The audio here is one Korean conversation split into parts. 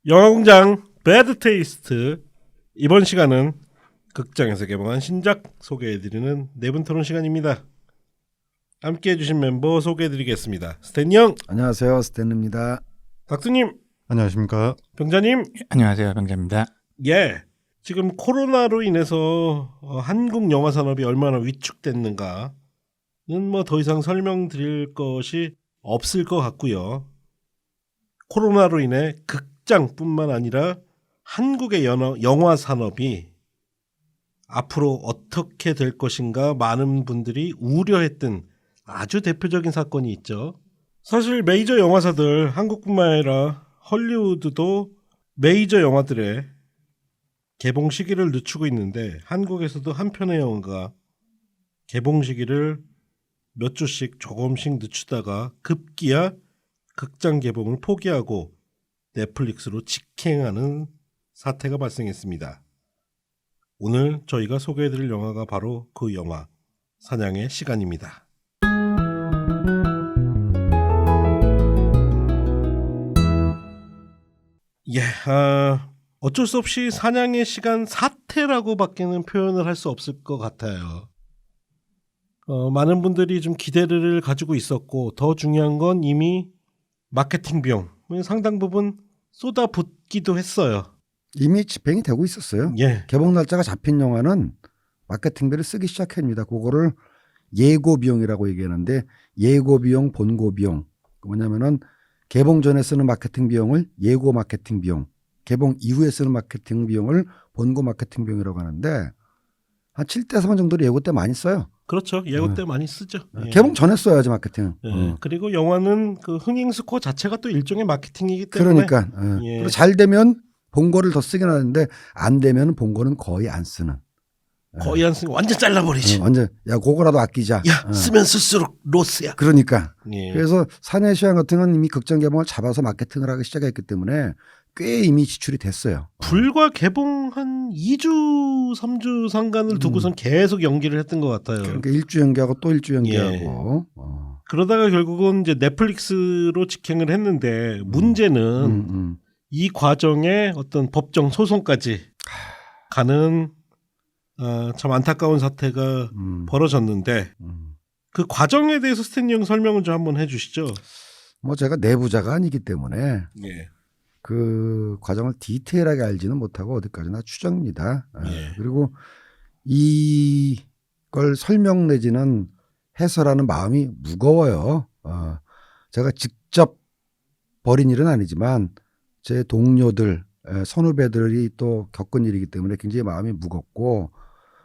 영화공장 배드 테이스트. 이번 시간은 극장에서 개봉한 신작 소개해드리는 네분 토론 시간입니다. 함께해 주신 멤버 소개해드리겠습니다. 스탠리 형. 안녕하세요, 스탠리입니다. 닥스님. 안녕하십니까. 병자님. 안녕하세요, 병자입니다. 예. 지금 코로나로 인해서 한국 영화 산업이 얼마나 위축됐는가는 뭐 더 이상 설명드릴 것이 없을 것 같고요. 코로나로 인해 극장뿐만 아니라 한국의 영화 산업이 앞으로 어떻게 될 것인가 많은 분들이 우려했던 아주 대표적인 사건이 있죠. 사실 메이저 영화사들, 한국뿐만 아니라 헐리우드도 메이저 영화들의 개봉 시기를 늦추고 있는데 한국에서도 한 편의 영화가 개봉 시기를 몇 주씩 조금씩 늦추다가 급기야 극장 개봉을 포기하고 넷플릭스로 직행하는 사태가 발생했습니다. 오늘 저희가 소개해드릴 영화가 바로 그 영화 사냥의 시간입니다. 예, 어쩔 수 없이 사냥의 시간 사태라고밖에는 표현을 할 수 없을 것 같아요. 많은 분들이 좀 기대를 가지고 있었고 더 중요한 건 이미 마케팅 비용 상당 부분 쏟아붓기도 했어요. 이미 집행이 되고 있었어요. 예. 개봉 날짜가 잡힌 영화는 마케팅비를 쓰기 시작합니다. 그거를 예고 비용이라고 얘기하는데 예고 비용, 본고 비용. 뭐냐면은 개봉 전에 쓰는 마케팅 비용을 예고 마케팅 비용, 개봉 이후에 쓰는 마케팅 비용을 본고 마케팅 비용이라고 하는데 한 7대3 정도로 예고 때 많이 써요. 그렇죠. 예고 때 많이 쓰죠. 예. 개봉 전에 써야지 마케팅. 예. 그리고 영화는 그 흥행 스코어 자체가 또 일종의 마케팅이기 때문에 그러니까 예. 그리고 잘 되면 본고를 더 쓰긴 하는데 안 되면 본고는 거의 안 쓰는. 거의 안 쓰고 완전 잘라버리지. 완전 야 그거라도 아끼자. 야 쓰면 쓸수록 로스야. 그러니까. 예. 그래서 사내의 시간 같은 건 이미 극장 개봉을 잡아서 마케팅을 하기 시작했기 때문에 꽤 이미 지출이 됐어요. 불과 개봉 한 2주 3주 상간을 두고선 계속 연기를 했던 것 같아요. 그러니까 일주 연기하고 또 일주 연기하고. 예. 그러다가 결국은 이제 넷플릭스로 직행을 했는데 문제는 이 과정에 어떤 법정 소송까지 가는 참 안타까운 사태가 벌어졌는데 그 과정에 대해서 스탠리 형 설명을 좀 한번 해주시죠. 뭐 제가 내부자가 아니기 때문에 예. 그 과정을 디테일하게 알지는 못하고 어디까지나 추정입니다. 예. 그리고 이걸 설명 내지는 해설하는 마음이 무거워요. 제가 직접 벌인 일은 아니지만 제 동료들, 선후배들이 또 겪은 일이기 때문에 굉장히 마음이 무겁고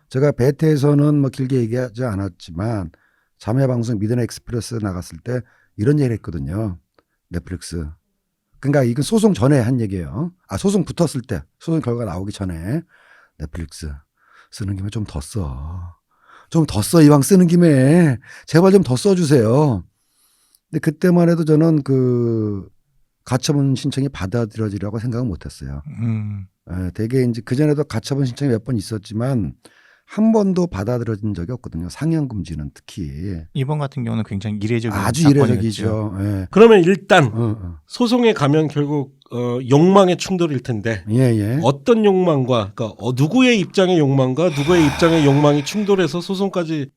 제가 베테에서는 뭐 길게 얘기하지 않았지만 자매방송 미드나잇 익스프레스 나갔을 때 이런 얘기를 했거든요. 넷플릭스. 그러니까 이건 소송 전에 한 얘기예요. 소송 붙었을 때, 소송 결과 나오기 전에 넷플릭스 쓰는 김에 좀 더 써. 좀 더 써. 이왕 쓰는 김에 제발 좀 더 써주세요. 근데 그때만 해도 저는 그 가처분 신청이 받아들여지라고 생각은 못했어요. 되게 이제 그 전에도 가처분 신청이 몇 번 있었지만 한 번도 받아들여진 적이 없거든요. 상영 금지는 특히. 이번 같은 경우는 굉장히 이례적인 아주 사건이었죠. 이례적이죠. 예. 그러면 일단 소송에 가면 결국 욕망의 충돌일 텐데 예. 어떤 욕망과 그러니까 누구의 입장의 욕망과 누구의 입장의 욕망이 충돌해서 소송까지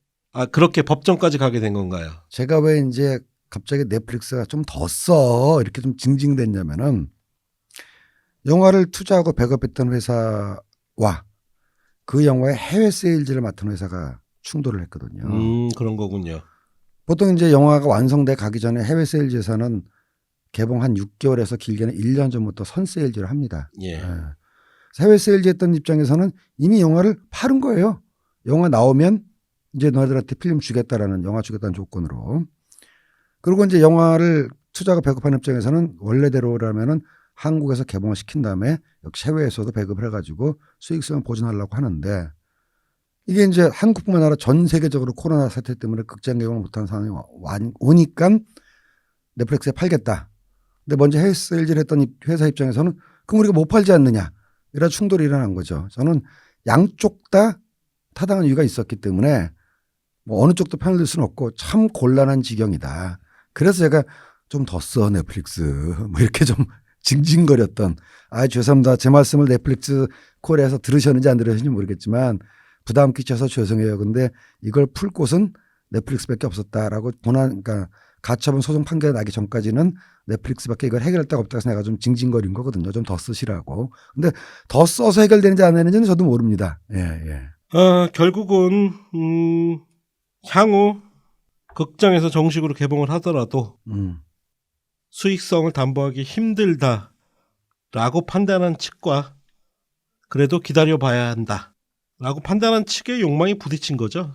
그렇게 법정까지 가게 된 건가요? 제가 왜 이제 갑자기 넷플릭스가 좀 더 써 이렇게 좀 징징댔냐면은 영화를 투자하고 배급했던 회사와 그 영화의 해외 세일즈를 맡은 회사가 충돌을 했거든요. 그런 거군요. 보통 이제 영화가 완성돼 가기 전에 해외 세일즈 회사는 개봉 한 6개월에서 길게는 1년 전부터 선 세일즈를 합니다. 예. 해외 세일즈 했던 입장에서는 이미 영화를 파는 거예요. 영화 나오면 이제 너희들한테 필름 주겠다라는 영화 주겠다는 조건으로. 그리고 이제 영화를 투자가 배급하는 입장에서는 원래대로라면은 한국에서 개봉을 시킨 다음에 역시 해외에서도 배급을 해가지고 수익성을 보존하려고 하는데 이게 이제 한국뿐만 아니라 전 세계적으로 코로나 사태 때문에 극장 개봉을 못하는 상황이 오니까 넷플릭스에 팔겠다. 근데 먼저 해외 세일즈를 했던 회사 입장에서는 그럼 우리가 못 팔지 않느냐. 이런 충돌이 일어난 거죠. 저는 양쪽 다 타당한 이유가 있었기 때문에 뭐 어느 쪽도 편을 들 수는 없고 참 곤란한 지경이다. 그래서 제가 좀 더 써 넷플릭스 뭐 이렇게 좀 징징거렸던 죄송합니다. 제 말씀을 넷플릭스 콜에서 들으셨는지 안 들으셨는지 모르겠지만 부담 끼쳐서 죄송해요. 근데 이걸 풀 곳은 넷플릭스밖에 없었다라고 그러니까 가처분 소송 판결이 나기 전까지는 넷플릭스밖에 이걸 해결할 데가 없다고 생각해서 좀 징징거린 거거든요. 좀 더 쓰시라고. 근데 더 써서 해결되는지 안 되는지는 저도 모릅니다. 예. 결국은 향후 극장에서 정식으로 개봉을 하더라도 수익성을 담보하기 힘들다라고 판단한 측과 그래도 기다려봐야 한다라고 판단한 측의 욕망이 부딪힌 거죠.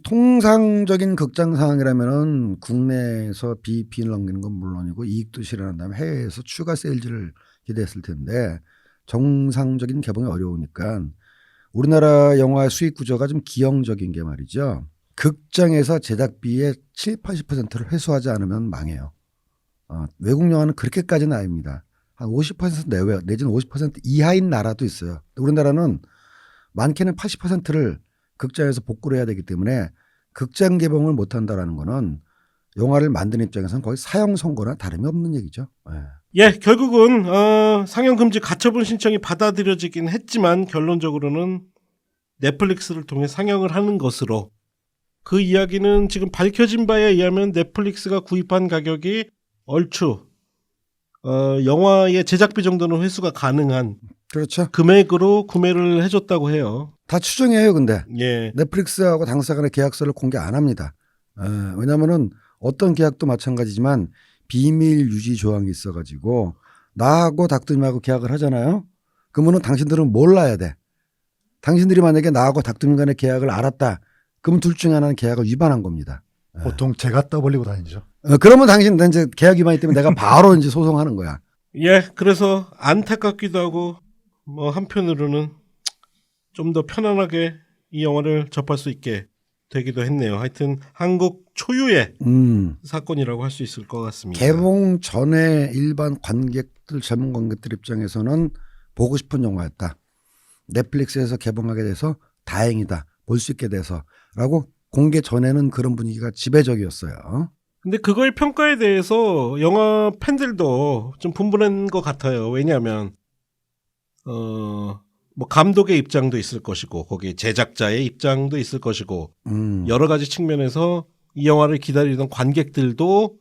통상적인 극장 상황이라면은 국내에서 BEP를 넘기는 건 물론이고 이익도 실현한다면 해외에서 추가 세일즈를 기대했을 텐데 정상적인 개봉이 어려우니까 우리나라 영화의 수익 구조가 좀 기형적인 게 말이죠. 극장에서 제작비의 70-80%를 회수하지 않으면 망해요. 외국 영화는 그렇게까지는 아닙니다. 한 50% 내외 내지는 50% 이하인 나라도 있어요. 우리나라는 많게는 80%를 극장에서 복구를 해야 되기 때문에 극장 개봉을 못한다라는 거는 영화를 만드는 입장에서는 거의 사형 선고나 다름이 없는 얘기죠. 예, 결국은 상영 금지 가처분 신청이 받아들여지긴 했지만 결론적으로는 넷플릭스를 통해 상영을 하는 것으로 그 이야기는 지금 밝혀진 바에 의하면 넷플릭스가 구입한 가격이 얼추 영화의 제작비 정도는 회수가 가능한 그렇죠. 금액으로 구매를 해줬다고 해요. 다 추정이에요. 근데 예. 넷플릭스하고 당사 간의 계약서를 공개 안 합니다. 왜냐하면은 어떤 계약도 마찬가지지만 비밀 유지 조항이 있어가지고 나하고 닥터님하고 계약을 하잖아요. 그러면은 당신들은 몰라야 돼. 당신들이 만약에 나하고 닥터님 간의 계약을 알았다. 그럼 둘 중에 하나는 계약을 위반한 겁니다. 보통 제가 떠벌리고 다니죠. 그러면 당신은 이제 계약 위반이기 때문에 내가 바로 이제 소송하는 거야. 예, 그래서 안타깝기도 하고 한편으로는 좀 더 편안하게 이 영화를 접할 수 있게 되기도 했네요. 하여튼 한국 초유의 사건이라고 할 수 있을 것 같습니다. 개봉 전에 일반 관객들, 전문 관객들 입장에서는 보고 싶은 영화였다. 넷플릭스에서 개봉하게 돼서 다행이다. 볼 수 있게 돼서라고 공개 전에는 그런 분위기가 지배적이었어요. 근데 그거의 평가에 대해서 영화 팬들도 좀 분분한 것 같아요. 왜냐하면 감독의 입장도 있을 것이고 거기 제작자의 입장도 있을 것이고 여러 가지 측면에서 이 영화를 기다리던 관객들도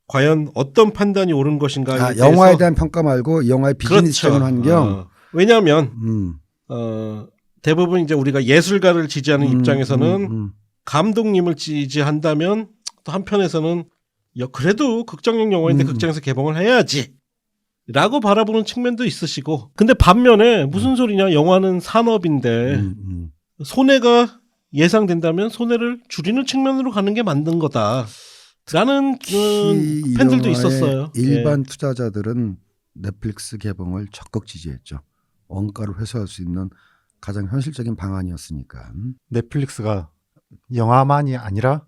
과연 어떤 판단이 옳은 것인가에 대해서 영화에 대한 평가 말고 이 영화의 비즈니스적인 환경. 왜냐하면 대부분 이제 우리가 예술가를 지지하는 입장에서는 감독님을 지지한다면 또 한편에서는 그래도 극장용 영화인데 극장에서 개봉을 해야지 라고 바라보는 측면도 있으시고 근데 반면에 무슨 소리냐 영화는 산업인데 손해가 예상된다면 손해를 줄이는 측면으로 가는 게 맞는 거다 라는 팬들도 있었어요. 일반 투자자들은 넷플릭스 개봉을 적극 지지했죠. 원가를 회수할 수 있는 가장 현실적인 방안이었으니까. 넷플릭스가 영화만이 아니라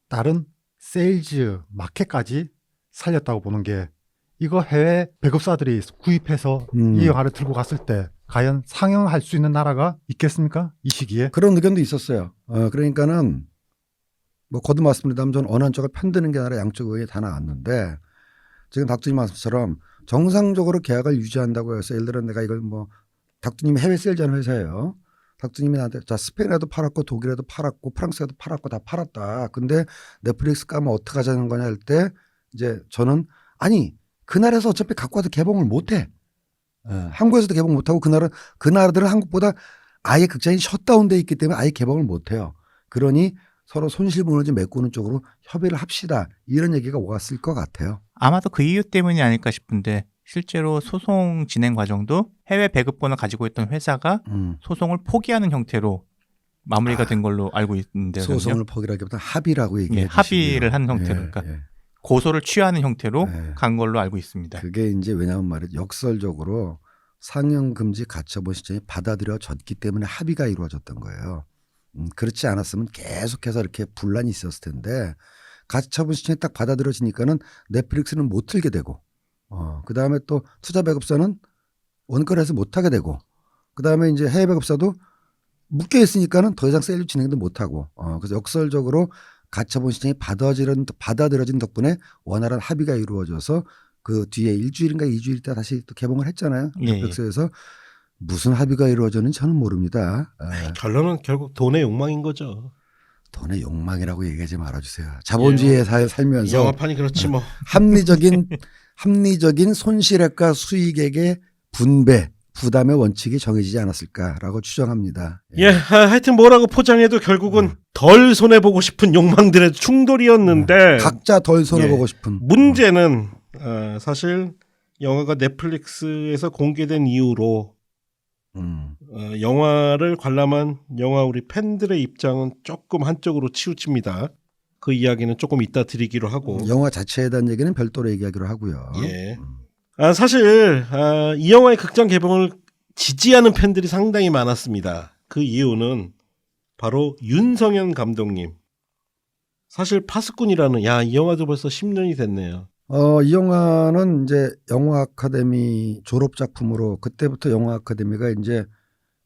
다른 세일즈 마켓까지 살렸다고 보는 게 이거 해외 배급사들이 구입해서 이 영화를 들고 갔을 때 과연 상영할 수 있는 나라가 있겠습니까? 이 시기에? 그런 의견도 있었어요. 그러니까는 거듭 말씀드리자면 저는 어느 한쪽을 편드는 게 아니라 양쪽 의견이 다 나왔는데 지금 닥터님 말씀처럼 정상적으로 계약을 유지한다고 해서 예를 들어 내가 이걸 닥터님이 해외 세일즈하는 회사예요. 닥터님이 나한테 스페인에도 팔았고 독일에도 팔았고 프랑스에도 팔았고 다 팔았다. 근데 넷플릭스 까면 어떡하자는 거냐 할 때 이제 저는 그 나라에서 어차피 갖고 와서 개봉을 못해. 한국에서도 개봉 못하고 그 나라들은 한국보다 아예 극장이 셧다운돼 있기 때문에 아예 개봉을 못해요. 그러니 서로 손실분을 좀 메꾸는 쪽으로 협의를 합시다. 이런 얘기가 오갔을 것 같아요. 아마도 그 이유 때문이 아닐까 싶은데 실제로 소송 진행 과정도 해외 배급권을 가지고 있던 회사가 소송을 포기하는 형태로 마무리가 된 걸로 알고 있는데요. 소송을 포기하기보다 합의라고 얘기해요. 합의를 한 형태로 그러니까 고소를 취하는 형태로 간 걸로 알고 있습니다. 그게 이제 왜냐하면 말이죠. 역설적으로 상영 금지 가처분 신청이 받아들여졌기 때문에 합의가 이루어졌던 거예요. 그렇지 않았으면 계속해서 이렇게 분란이 있었을 텐데 가처분 신청이 딱 받아들여지니까는 넷플릭스는 못 틀게 되고 그다음에 또 투자 배급사는 원가를 해서 못 하게 되고 그다음에 이제 해외 배급사도 묶여 있으니까는 더 이상 세일 진행도 못 하고 그래서 역설적으로 가처분 신청이 받아들여진 덕분에 원활한 합의가 이루어져서 그 뒤에 일주일인가 2주일 있다 다시 또 개봉을 했잖아요. 예, 예. 넷플릭스에서 무슨 합의가 이루어졌는지 저는 모릅니다. 결론은 결국 돈의 욕망인 거죠. 돈의 욕망이라고 얘기하지 말아주세요. 자본주의에 살면서 영화판이 그렇지 뭐. 합리적인 손실액과 수익액의 분배, 부담의 원칙이 정해지지 않았을까라고 추정합니다. 예, 하여튼 뭐라고 포장해도 결국은 덜 손해보고 싶은 욕망들의 충돌이었는데 각자 덜 손해보고 싶은. 문제는 사실 영화가 넷플릭스에서 공개된 이후로 영화를 관람한 영화 우리 팬들의 입장은 조금 한쪽으로 치우칩니다. 그 이야기는 조금 이따 드리기로 하고. 영화 자체에 대한 얘기는 별도로 얘기하기로 하고요. 예. 사실 이 영화의 극장 개봉을 지지하는 팬들이 상당히 많았습니다. 그 이유는 바로 윤성현 감독님. 사실 파수꾼이라는 이 영화도 벌써 10년이 됐네요. 이 영화는 이제 영화 아카데미 졸업 작품으로 그때부터 영화 아카데미가 이제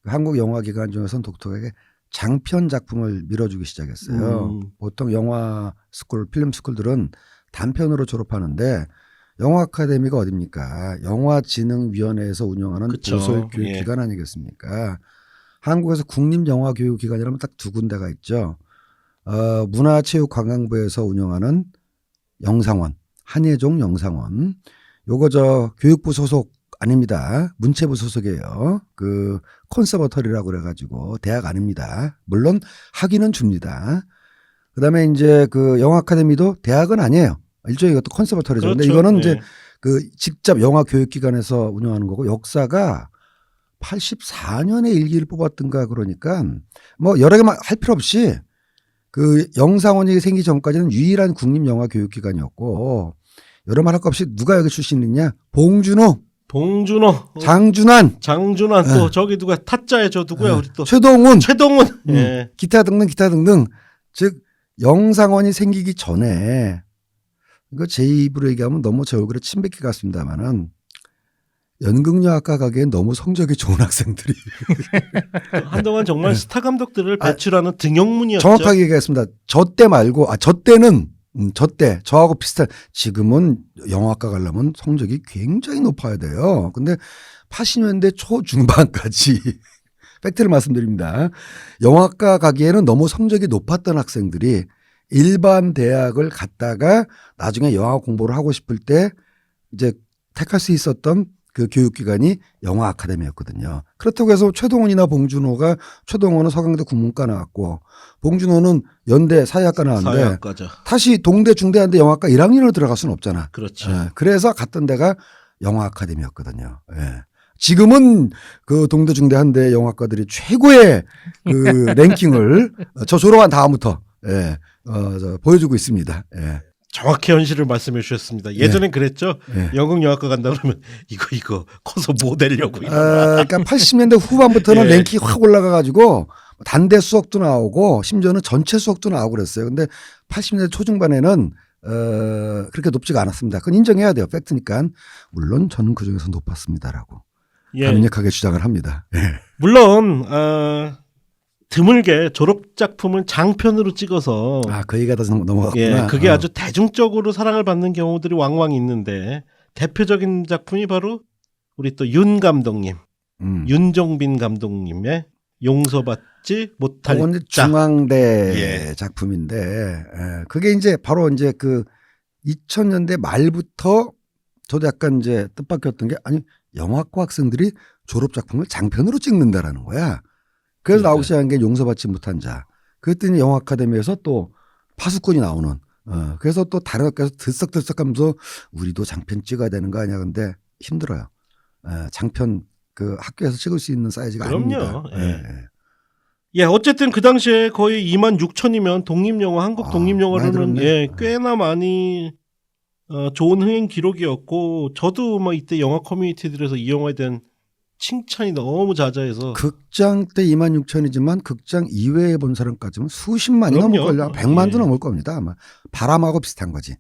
한국 영화 기관 중에서는 독특하게 장편 작품을 밀어주기 시작했어요. 보통 영화 스쿨, 필름 스쿨들은 단편으로 졸업하는데 영화 아카데미가 어딥니까? 영화진흥위원회에서 운영하는 그쵸. 고소교육기관 아니겠습니까? 한국에서 국립영화교육기관이라면 딱 두 군데가 있죠. 문화체육관광부에서 운영하는 영상원, 한예종 영상원. 요거 교육부 소속 아닙니다. 문체부 소속이에요. 그 콘서버터리라고 그래가지고 대학 아닙니다. 물론 학위는 줍니다. 그다음에 이제 그 영화 아카데미도 대학은 아니에요. 일종의 이것도 콘서버터리죠. 그렇죠. 근데 이거는 네. 이제 그 직접 영화 교육기관에서 운영하는 거고 역사가 84년에 일기를 뽑았던가 그러니까 뭐 여러 개만 할 필요 없이 그 영상원이 생기기 전까지는 유일한 국립영화교육기관이었고 여러 말 할 거 없이 누가 여기 출신이냐? 봉준호, 장준환 또 저기 누가 타짜에 저 누구야 우리 또 최동훈, 예. 기타 등등 즉 영상원이 생기기 전에 이거 제 입으로 얘기하면 너무 제 얼굴에 침 뱉기 같습니다만은 연극영화과 가기엔 너무 성적이 좋은 학생들이 한동안 정말 스타 감독들을 배출하는 등용문이었죠. 정확하게 얘기했습니다. 저 때 말고 저 때는 저하고 비슷한 지금은 영화과 가려면 성적이 굉장히 높아야 돼요. 근데 80년대 초중반까지 팩트를 말씀드립니다. 영화과 가기에는 너무 성적이 높았던 학생들이 일반 대학을 갔다가 나중에 영화 공부를 하고 싶을 때 이제 택할 수 있었던 그 교육기관이 영화 아카데미였거든요. 그렇다고 해서 최동훈이나 봉준호가 최동훈은 서강대 국문과 나왔고 봉준호는 연대 사회학과 나왔는데 사회학과죠. 다시 동대 중대한대 영화과 1학년으로 들어갈 수는 없잖아. 그렇죠. 예, 그래서 갔던 데가 영화 아카데미였거든요. 예. 지금은 그 동대 중대 한대 영화과들이 최고의 그 랭킹을 저 졸업한 다음부터 보여주고 있습니다. 예. 정확히 현실을 말씀해 주셨습니다. 예전엔 그랬죠. 예. 연극영화과 간다 그러면 이거 커서 뭐 되려고 그러니까 80년대 후반부터는 예. 랭킹이 확 올라가가지고 단대 수업도 나오고 심지어는 전체 수업도 나오고 그랬어요. 근데 80년대 초중반에는 그렇게 높지가 않았습니다. 그건 인정해야 돼요. 팩트니까. 물론 저는 그중에서 높았습니다라고 강력하게 주장을 합니다. 예. 물론 드물게 졸업 작품을 장편으로 찍어서 그 얘기가 다 넘어갔구나. 예, 그게 아주 대중적으로 사랑을 받는 경우들이 왕왕 있는데 대표적인 작품이 바로 우리 또 윤 감독님, 윤종빈 감독님의 용서받지 못할 그건 자. 중앙대 작품인데 그게 이제 바로 이제 그 2000년대 말부터 저도 약간 이제 뜻밖이었던 게 아니 영화과 학생들이 졸업 작품을 장편으로 찍는다라는 거야. 그래서 나오기 시작한 게 용서받지 못한 자. 그랬더니 영화 아카데미에서 또 파수꾼이 나오는. 그래서 또 다른 학교에서 들썩들썩하면서 우리도 장편 찍어야 되는 거 아니야. 근데 힘들어요. 장편 그 학교에서 찍을 수 있는 사이즈가 그럼요. 아닙니다. 예, 어쨌든 그 당시에 거의 26,000이면 독립영화, 한국 독립영화로는 꽤나 많이 좋은 흥행 기록이었고 저도 막 이때 영화 커뮤니티들에서 이 영화에 대한 칭찬이 너무 자자해서 극장 때 26,000이지만 극장 이외에 본 사람까지는 수십만이 그럼요. 넘을 걸요. 100만도 넘을 겁니다. 아마 바람하고 비슷한 거지.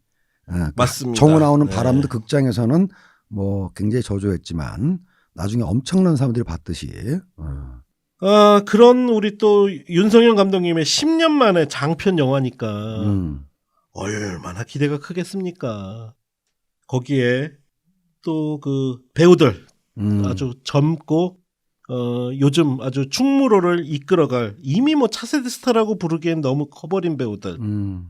맞습니다. 정우 나오는 예. 바람도 극장에서는 뭐 굉장히 저조했지만 나중에 엄청난 사람들이 봤듯이. 그런 우리 또 윤성현 감독님의 10년 만에 장편 영화니까 얼마나 기대가 크겠습니까. 거기에 또 그 배우들 음. 아주 젊고 요즘 아주 충무로를 이끌어갈 이미 뭐 차세대 스타라고 부르기엔 너무 커버린 배우들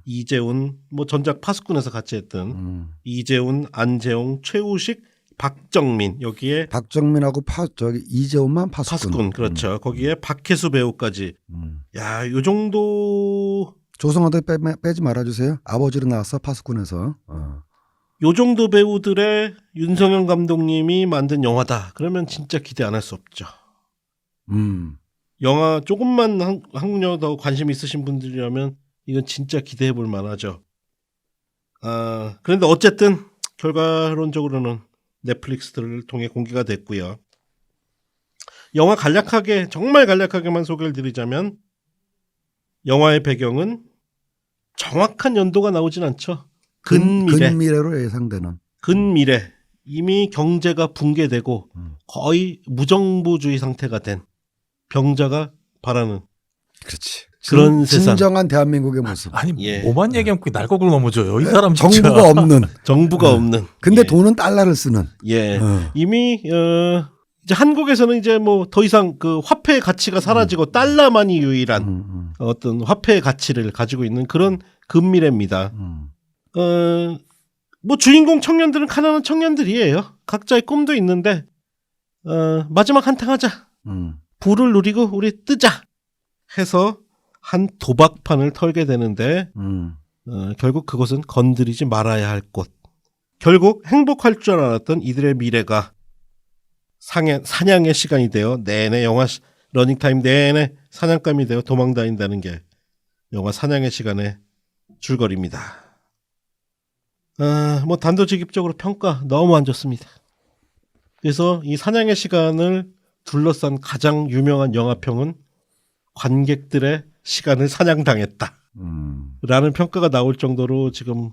이재훈 뭐 전작 파수꾼에서 같이 했던 이재훈, 안재홍, 최우식, 박정민 여기에 박정민하고 저기 이재훈만 파수꾼. 파수꾼 그렇죠. 거기에 박혜수 배우까지. 야, 요 정도 조성아도 빼지 말아주세요. 아버지로 나왔어 파수꾼에서. 요 정도 배우들의 윤성현 감독님이 만든 영화다. 그러면 진짜 기대 안 할 수 없죠. 영화 조금만 한국 영화 더 관심 있으신 분들이라면 이건 진짜 기대해 볼 만하죠. 그런데 어쨌든 결과론적으로는 넷플릭스를 통해 공개가 됐고요. 영화 간략하게 정말 간략하게만 소개를 드리자면 영화의 배경은 정확한 연도가 나오진 않죠. 근미래로 예상되는. 근미래 이미 경제가 붕괴되고 거의 무정부주의 상태가 된 병자가 바라는 그렇지. 그런 세상. 진정한 대한민국의 모습. 아니 예. 뭐만 얘기하면 그 날곡을 넘어져요. 이 사람 진짜. 정부가 없는. 정부가 없는. 근데 예. 돈은 달러를 쓰는. 예. 이미 이제 한국에서는 이제 뭐 더 이상 그 화폐의 가치가 사라지고 달러만이 유일한 어떤 화폐의 가치를 가지고 있는 그런 근미래입니다. 뭐 주인공 청년들은 가난한 청년들이에요. 각자의 꿈도 있는데 마지막 한탕 하자. 부를 누리고 우리 뜨자 해서 한 도박판을 털게 되는데 결국 그것은 건드리지 말아야 할 곳. 결국 행복할 줄 알았던 이들의 미래가 사냥의 시간이 되어 내내 영화 러닝타임 내내 사냥감이 되어 도망다닌다는 게 영화 사냥의 시간의 줄거리입니다. 뭐 단도직입적으로 평가 너무 안 좋습니다. 그래서 이 사냥의 시간을 둘러싼 가장 유명한 영화평은 관객들의 시간을 사냥당했다. 라는 평가가 나올 정도로 지금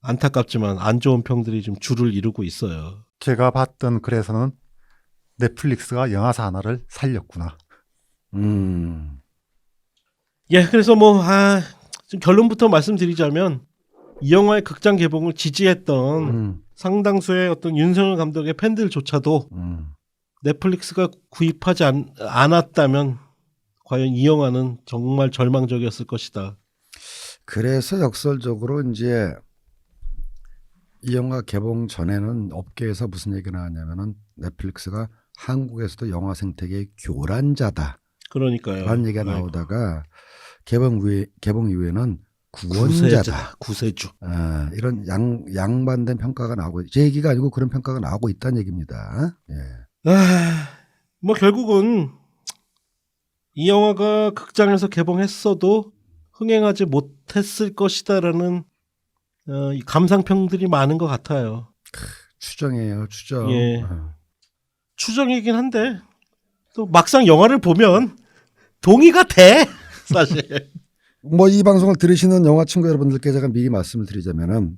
안타깝지만 안 좋은 평들이 좀 줄을 이루고 있어요. 제가 봤던 글에서는 넷플릭스가 영화사 하나를 살렸구나. 예, 그래서 좀 결론부터 말씀드리자면 이 영화의 극장 개봉을 지지했던 상당수의 어떤 윤석열 감독의 팬들조차도 넷플릭스가 구입하지 않았다면 과연 이 영화는 정말 절망적이었을 것이다. 그래서 역설적으로 이제 이 영화 개봉 전에는 업계에서 무슨 얘기가 나왔냐면은 넷플릭스가 한국에서도 영화 생태계의 교란자다. 그러니까요. 라는 얘기가 나오다가 개봉 이후에는 구원자다. 구세주. 이런 양반된 평가가 나오고 제 얘기가 아니고 그런 평가가 나오고 있다는 얘기입니다. 예. 뭐 결국은 이 영화가 극장에서 개봉했어도 흥행하지 못했을 것이다라는 감상평들이 많은 것 같아요. 추정이에요, 추정. 예. 추정이긴 한데 또 막상 영화를 보면 동의가 돼 사실. 뭐 이 방송을 들으시는 영화 친구 여러분들께 제가 미리 말씀을 드리자면은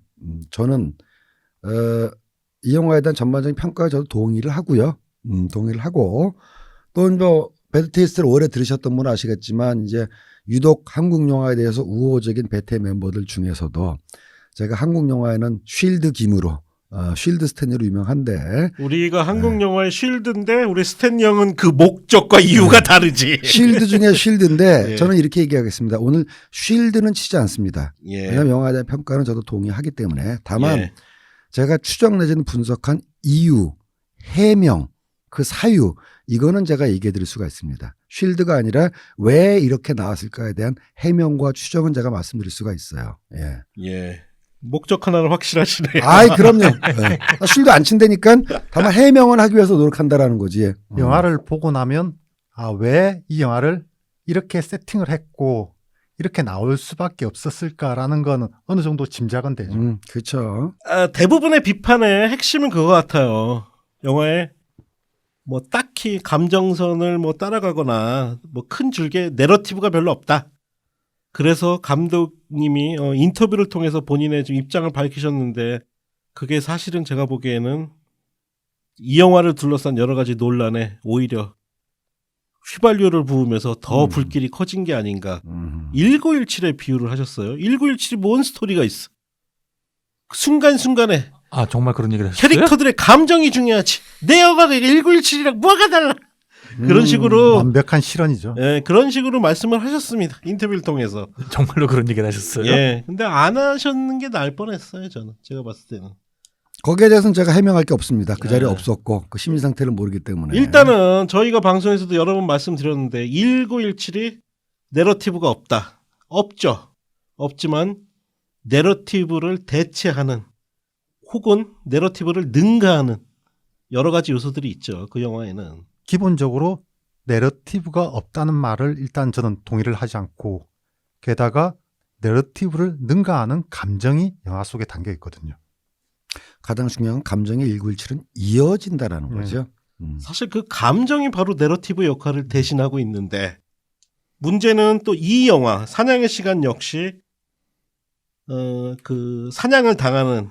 저는 이 영화에 대한 전반적인 평가에 저도 동의를 하고요. 동의를 하고 또 뭐 배드 테이스트를 오래 들으셨던 분은 아시겠지만 이제 유독 한국 영화에 대해서 우호적인 배테 멤버들 중에서도 제가 한국 영화에는 쉴드 김으로 쉴드 스탠리로 유명한데 우리가 한국 영화의 쉴드인데 우리 스탠리 형은 그 목적과 이유가 다르지. 쉴드 중에 쉴드인데 예. 저는 이렇게 얘기하겠습니다. 오늘 쉴드는 치지 않습니다. 예. 왜냐하면 영화에 대한 평가는 저도 동의하기 때문에 다만 예. 제가 추정 내지는 분석한 이유, 해명, 그 사유 이거는 제가 얘기해 드릴 수가 있습니다. 쉴드가 아니라 왜 이렇게 나왔을까에 대한 해명과 추정은 제가 말씀드릴 수가 있어요. 예. 예. 목적 하나는 확실하시네요. 아이 그럼요. 예. 쉴드 안 친다니까 다만 해명을 하기 위해서 노력한다라는 거지. 영화를 보고 나면 왜 이 영화를 이렇게 세팅을 했고 이렇게 나올 수밖에 없었을까라는 거는 어느 정도 짐작은 되죠. 그렇죠. 대부분의 비판의 핵심은 그거 같아요. 영화에 뭐 딱히 감정선을 뭐 따라가거나 뭐 큰 줄기에 내러티브가 별로 없다. 그래서 감독님이 인터뷰를 통해서 본인의 좀 입장을 밝히셨는데 그게 사실은 제가 보기에는 이 영화를 둘러싼 여러 가지 논란에 오히려 휘발유를 부으면서 더 불길이 커진 게 아닌가. 1917의 비유를 하셨어요. 1917이 뭔 스토리가 있어. 순간순간에 아 정말 그런 얘기를 하셨어요? 캐릭터들의 감정이 중요하지. 내 영화가 1917이랑 뭐가 달라. 그런 식으로 완벽한 실언이죠. 예, 그런 식으로 말씀을 하셨습니다. 인터뷰를 통해서. 정말로 그런 얘기를 하셨어요? 예. 근데 안 하셨는 게 나을 뻔했어요, 저는. 제가 봤을 때는. 거기에 대해서는 제가 해명할 게 없습니다. 그 자리에 네. 없었고 그 심리 상태를 모르기 때문에. 일단은 저희가 방송에서도 여러 번 말씀드렸는데 1917이 내러티브가 없다. 없죠. 없지만 내러티브를 대체하는 혹은 내러티브를 능가하는 여러 가지 요소들이 있죠. 그 영화에는. 기본적으로 내러티브가 없다는 말을 일단 저는 동의를 하지 않고 게다가 내러티브를 능가하는 감정이 영화 속에 담겨 있거든요. 가장 중요한 감정의 1917은 이어진다라는 네. 거죠. 사실 그 감정이 바로 내러티브 역할을 대신하고 있는데 문제는 또 이 영화 사냥의 시간 역시 그 사냥을 당하는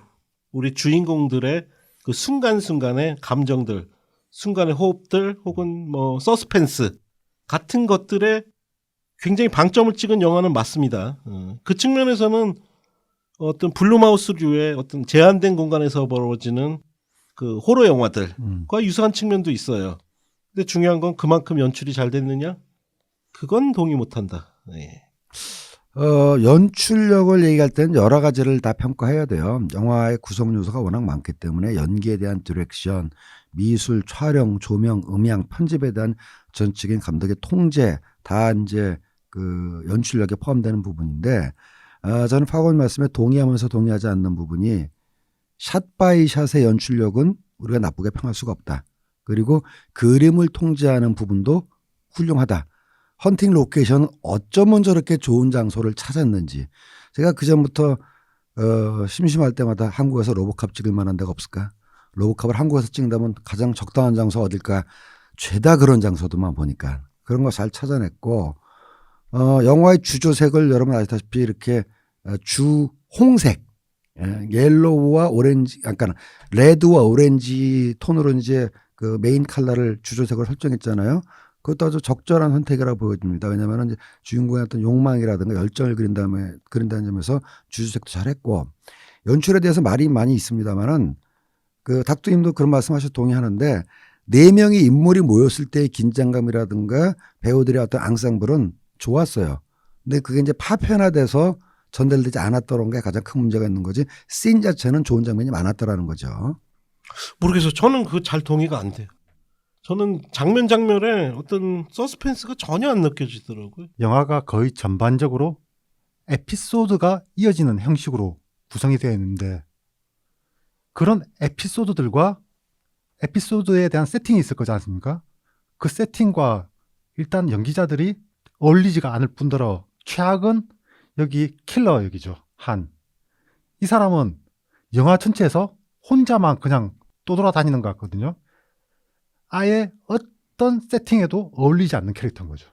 우리 주인공들의 그 순간순간의 감정들, 순간의 호흡들 혹은 뭐 서스펜스 같은 것들에 굉장히 방점을 찍은 영화는 맞습니다. 그 측면에서는 어떤 블룸하우스류의 어떤 제한된 공간에서 벌어지는 그 호러 영화들과 유사한 측면도 있어요. 근데 중요한 건 그만큼 연출이 잘 됐느냐? 그건 동의 못한다. 네. 연출력을 얘기할 때는 여러 가지를 다 평가해야 돼요. 영화의 구성 요소가 워낙 많기 때문에 연기에 대한 디렉션, 미술, 촬영, 조명, 음향, 편집에 대한 전적인 감독의 통제 다 이제 그 연출력에 포함되는 부분인데 저는 파고님 말씀에 동의하면서 동의하지 않는 부분이 샷 바이 샷의 연출력은 우리가 나쁘게 평할 수가 없다. 그리고 그림을 통제하는 부분도 훌륭하다. 헌팅 로케이션은 어쩌면 저렇게 좋은 장소를 찾았는지. 제가 그전부터 심심할 때마다 한국에서 로보캅 찍을 만한 데가 없을까? 로보캅을 한국에서 찍는다면 가장 적당한 장소가 어딜까? 죄다 그런 장소들만 보니까. 그런 거 잘 찾아냈고 영화의 주조색을 여러분 아시다시피 이렇게 주홍색 옐로우와 오렌지, 그러니까 레드와 오렌지 톤으로 이제 그 메인 컬러를 주조색으로 설정했잖아요. 그것도 아주 적절한 선택이라고 보여집니다. 왜냐하면 이제 주인공의 어떤 욕망이라든가 열정을 그린다는 점에서 주조색도 잘했고 연출에 대해서 말이 많이 있습니다만은 그 닥터님도 그런 말씀하셔서 동의하는데 4명의 인물이 모였을 때의 긴장감이라든가 배우들의 어떤 앙상블은 좋았어요. 근데 그게 이제 파편화돼서 전달되지 않았다는 게 가장 큰 문제가 있는 거지. 씬 자체는 좋은 장면이 많았다라는 거죠. 모르겠어요. 저는 그거 잘 동의가 안 돼요. 저는 장면에 어떤 서스펜스가 전혀 안 느껴지더라고요. 영화가 거의 전반적으로 에피소드가 이어지는 형식으로 구성이 되어 있는데 그런 에피소드들과 에피소드에 대한 세팅이 있을 거지 않습니까? 그 세팅과 일단 연기자들이 어울리지가 않을 뿐더러 최악은 여기 킬러 역이죠. 이 사람은 영화 전체에서 혼자만 그냥 떠돌아다니는 것 같거든요. 아예 어떤 세팅에도 어울리지 않는 캐릭터인 거죠.